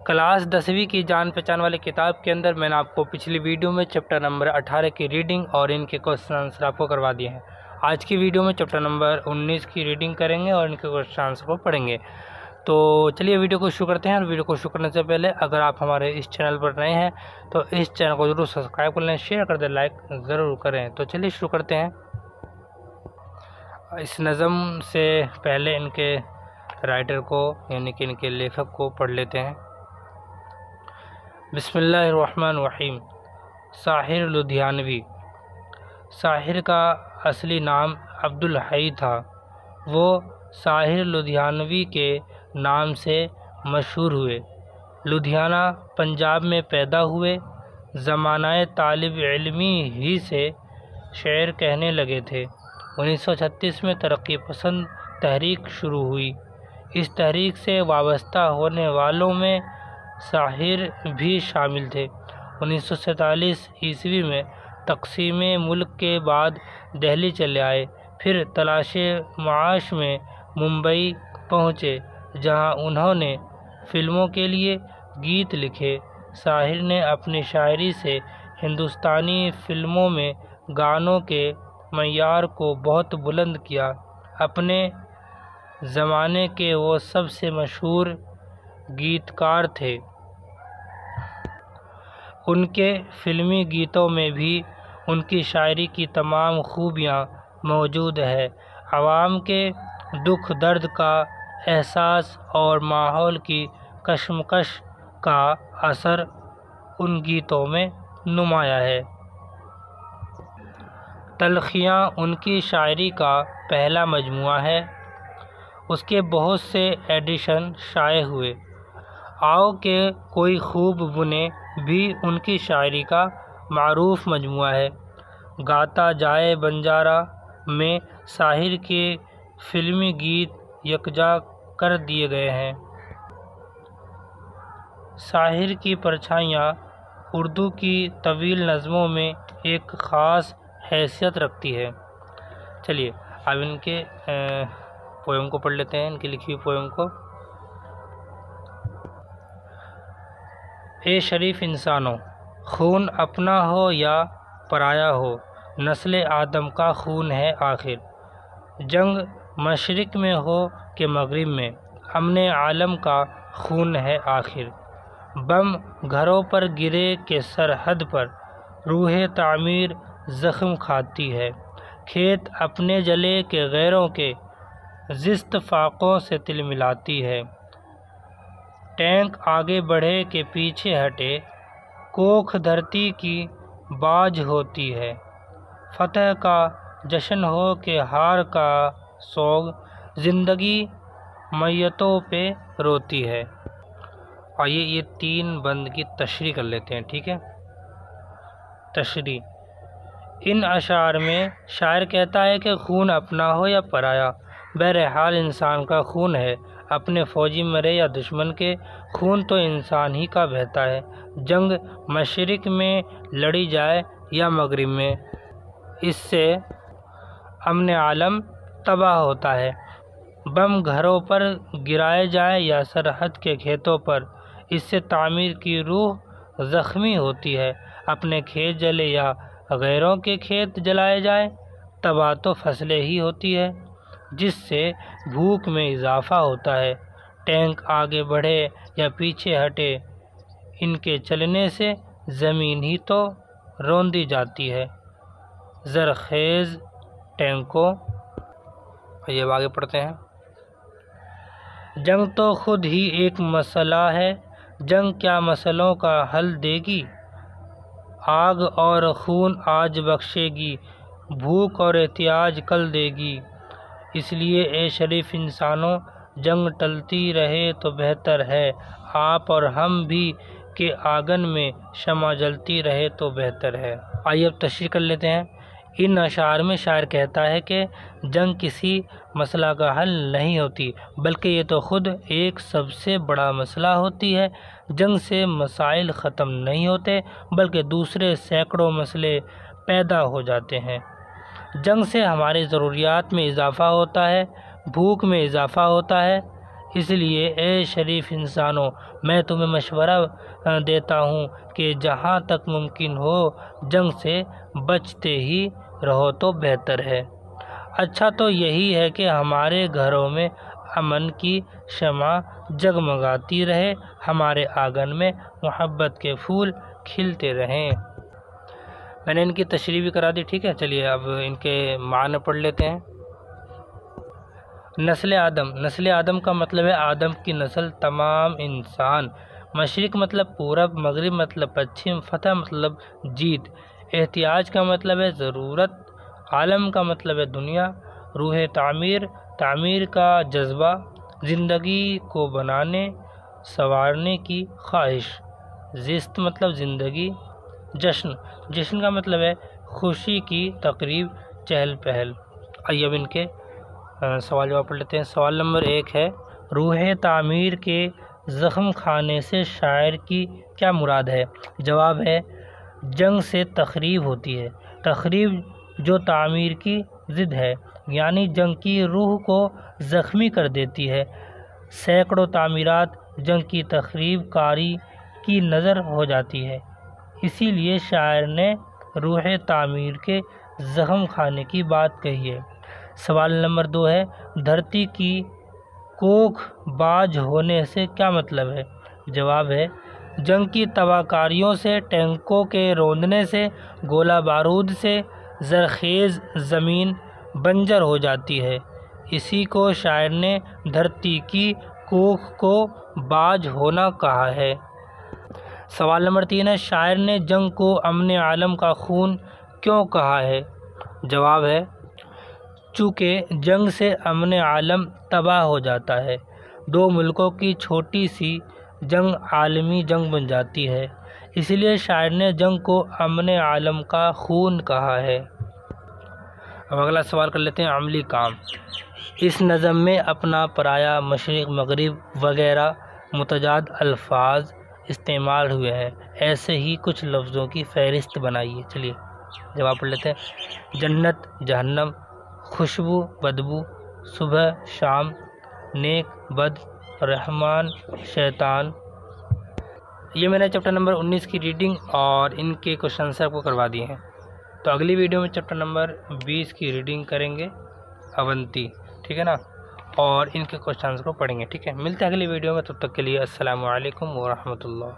Class 10ویں کی جان پہچان والی کتاب کے اندر میں نے آپ کو پچھلی ویڈیو میں چیپٹر نمبر 18 کی ریڈنگ اور ان کے کوسچن آنسر آپ کو کروا دیے ہیں۔ آج کی ویڈیو میں چیپٹر نمبر 19 کی ریڈنگ کریں گے اور ان کے کوسچن آنسر کو پڑھیں گے۔ تو چلیے ویڈیو کو شروع کرتے ہیں، اور ویڈیو کو شروع کرنے سے پہلے اگر آپ ہمارے اس چینل پر نئے ہیں تو اس چینل کو ضرور سبسکرائب کر لیں، شیئر کر دیں، لائک ضرور کریں۔ تو چلیے شروع کرتے ہیں۔ اس نظم سے پہلے ان کے رائٹر کو یعنی کہ ان کے لیکھک کو پڑھ لیتے ہیں۔ بسم اللہ الرحمن الرحیم۔ ساحر لدھیانوی۔ ساحر کا اصلی نام عبدالحی تھا۔ وہ ساحر لدھیانوی کے نام سے مشہور ہوئے۔ لدھیانہ پنجاب میں پیدا ہوئے۔ زمانہ طالب علمی ہی سے شعر کہنے لگے تھے۔ 1936 میں ترقی پسند تحریک شروع ہوئی۔ اس تحریک سے وابستہ ہونے والوں میں ساحر بھی شامل تھے۔ 1947 عیسوی میں تقسیم ملک کے بعد دہلی چلے آئے، پھر تلاش معاش میں ممبئی پہنچے، جہاں انہوں نے فلموں کے لیے گیت لکھے۔ ساحر نے اپنی شاعری سے ہندوستانی فلموں میں گانوں کے معیار کو بہت بلند کیا۔ اپنے زمانے کے وہ سب سے مشہور گیتکار تھے۔ ان کے فلمی گیتوں میں بھی ان کی شاعری کی تمام خوبیاں موجود ہیں۔ عوام کے دکھ درد کا احساس اور ماحول کی کشمکش کا اثر ان گیتوں میں نمایاں ہے۔ تلخیاں ان کی شاعری کا پہلا مجموعہ ہے۔ اس کے بہت سے ایڈیشن شائع ہوئے۔ آؤ کہ کوئی خوب بنے بھی ان کی شاعری کا معروف مجموعہ ہے۔ گاتا جائے بنجارا میں ساحر کے فلمی گیت یکجا کر دیے گئے ہیں۔ ساحر کی پرچھائیاں اردو کی طویل نظموں میں ایک خاص حیثیت رکھتی ہے۔ چلیے اب ان کے پویم کو پڑھ لیتے ہیں، ان کی لکھی ہوئی پویم کو۔ اے شریف انسانوں، خون اپنا ہو یا پرایا ہو، نسل آدم کا خون ہے آخر۔ جنگ مشرق میں ہو کہ مغرب میں، امن عالم کا خون ہے آخر۔ بم گھروں پر گرے کہ سرحد پر، روح تعمیر زخم کھاتی ہے۔ کھیت اپنے جلے کہ غیروں کے، زشت فاقوں سے تل ملاتی ہے۔ ٹینک آگے بڑھے کہ پیچھے ہٹے، کوکھ دھرتی کی باج ہوتی ہے۔ فتح کا جشن ہو کہ ہار کا سوگ، زندگی میتوں پہ روتی ہے۔ آئیے یہ 3 بند کی تشریح کر لیتے ہیں، ٹھیک ہے۔ تشریح: ان اشعار میں شاعر کہتا ہے کہ خون اپنا ہو یا پرایا، بہرحال انسان کا خون ہے، اپنے فوجی مرے یا دشمن کے، خون تو انسان ہی کا بہتا ہے۔ جنگ مشرق میں لڑی جائے یا مغرب میں، اس سے امن عالم تباہ ہوتا ہے۔ بم گھروں پر گرائے جائے یا سرحد کے کھیتوں پر، اس سے تعمیر کی روح زخمی ہوتی ہے۔ اپنے کھیت جلے یا غیروں کے کھیت جلائے جائیں، تباہ تو فصلیں ہی ہوتی ہے، جس سے بھوک میں اضافہ ہوتا ہے۔ ٹینک آگے بڑھے یا پیچھے ہٹے، ان کے چلنے سے زمین ہی تو روندی جاتی ہے۔ زرخیز ٹینکوں، یہ آگے پڑھتے ہیں۔ جنگ تو خود ہی ایک مسئلہ ہے، جنگ کیا مسئلوں کا حل دے گی؟ آگ اور خون آج بخشے گی، بھوک اور احتیاج کل دے گی۔ اس لیے اے شریف انسانوں، جنگ ٹلتی رہے تو بہتر ہے، آپ اور ہم بھی کہ آنگن میں شمع جلتی رہے تو بہتر ہے۔ آئیے اب تشریح کر لیتے ہیں۔ ان اشعار میں شاعر کہتا ہے کہ جنگ کسی مسئلہ کا حل نہیں ہوتی، بلکہ یہ تو خود ایک سب سے بڑا مسئلہ ہوتی ہے۔ جنگ سے مسائل ختم نہیں ہوتے، بلکہ دوسرے سینکڑوں مسئلے پیدا ہو جاتے ہیں۔ جنگ سے ہماری ضروریات میں اضافہ ہوتا ہے، بھوک میں اضافہ ہوتا ہے، اس لیے اے شریف انسانوں، میں تمہیں مشورہ دیتا ہوں کہ جہاں تک ممکن ہو جنگ سے بچتے ہی رہو تو بہتر ہے۔ اچھا تو یہی ہے کہ ہمارے گھروں میں امن کی شمع جگمگاتی رہے، ہمارے آنگن میں محبت کے پھول کھلتے رہیں۔ میں نے ان کی تشریح بھی کرا دی، ٹھیک ہے۔ چلیے اب ان کے معنی پڑھ لیتے ہیں۔ نسل آدم، نسل آدم کا مطلب ہے آدم کی نسل، تمام انسان۔ مشرق مطلب پورب، مغرب مطلب پچھم، فتح مطلب جیت، احتیاج کا مطلب ہے ضرورت، عالم کا مطلب ہے دنیا، روح تعمیر، تعمیر کا جذبہ، زندگی کو بنانے سنوارنے کی خواہش، زیست مطلب زندگی، جشن، جشن کا مطلب ہے خوشی کی تقریب، چہل پہل۔ آئیے اب ان کے سوال جواب پڑھ لیتے ہیں۔ سوال نمبر 1 ہے، روح تعمیر کے زخم کھانے سے شاعر کی کیا مراد ہے؟ جواب ہے، جنگ سے تخریب ہوتی ہے، تخریب جو تعمیر کی ضد ہے، یعنی جنگ کی روح کو زخمی کر دیتی ہے۔ سینکڑوں تعمیرات جنگ کی تخریب کاری کی نظر ہو جاتی ہے، اسی لیے شاعر نے روح تعمیر کے زخم کھانے کی بات کہی ہے۔ سوال نمبر 2 ہے، دھرتی کی کوکھ باج ہونے سے کیا مطلب ہے؟ جواب ہے، جنگ کی تباہ کاریوں سے، ٹینکوں کے روندنے سے، گولہ بارود سے زرخیز زمین بنجر ہو جاتی ہے، اسی کو شاعر نے دھرتی کی کوکھ کو باج ہونا کہا ہے۔ سوال نمبر 3 ہے، شاعر نے جنگ کو امن عالم کا خون کیوں کہا ہے؟ جواب ہے، چونکہ جنگ سے امن عالم تباہ ہو جاتا ہے، دو ملکوں کی چھوٹی سی جنگ عالمی جنگ بن جاتی ہے، اس لیے شاعر نے جنگ کو امن عالم کا خون کہا ہے۔ اب اگلا سوال کر لیتے ہیں، عملی کام۔ اس نظم میں اپنا، پرایا، مشرق، مغرب وغیرہ متضاد الفاظ استعمال ہوئے ہیں، ایسے ہی کچھ لفظوں کی فہرست بنائیے۔ چلیے جواب پڑھ لیتے ہیں۔ جنت، جہنم، خوشبو، بدبو، صبح، شام، نیک، بد، رحمان، شیطان۔ یہ میں نے چیپٹر نمبر 19 کی ریڈنگ اور ان کے کوشچن آنسر کو کروا دیے ہیں، تو اگلی ویڈیو میں چیپٹر نمبر 20 کی ریڈنگ کریں گے، اونتی، ٹھیک ہے نا، اور ان کے کوشچن آنسر کو پڑھیں گے، ٹھیک ہے۔ ملتے ہیں اگلی ویڈیو میں، تب تک کے لیے السلام علیکم ورحمۃ اللہ۔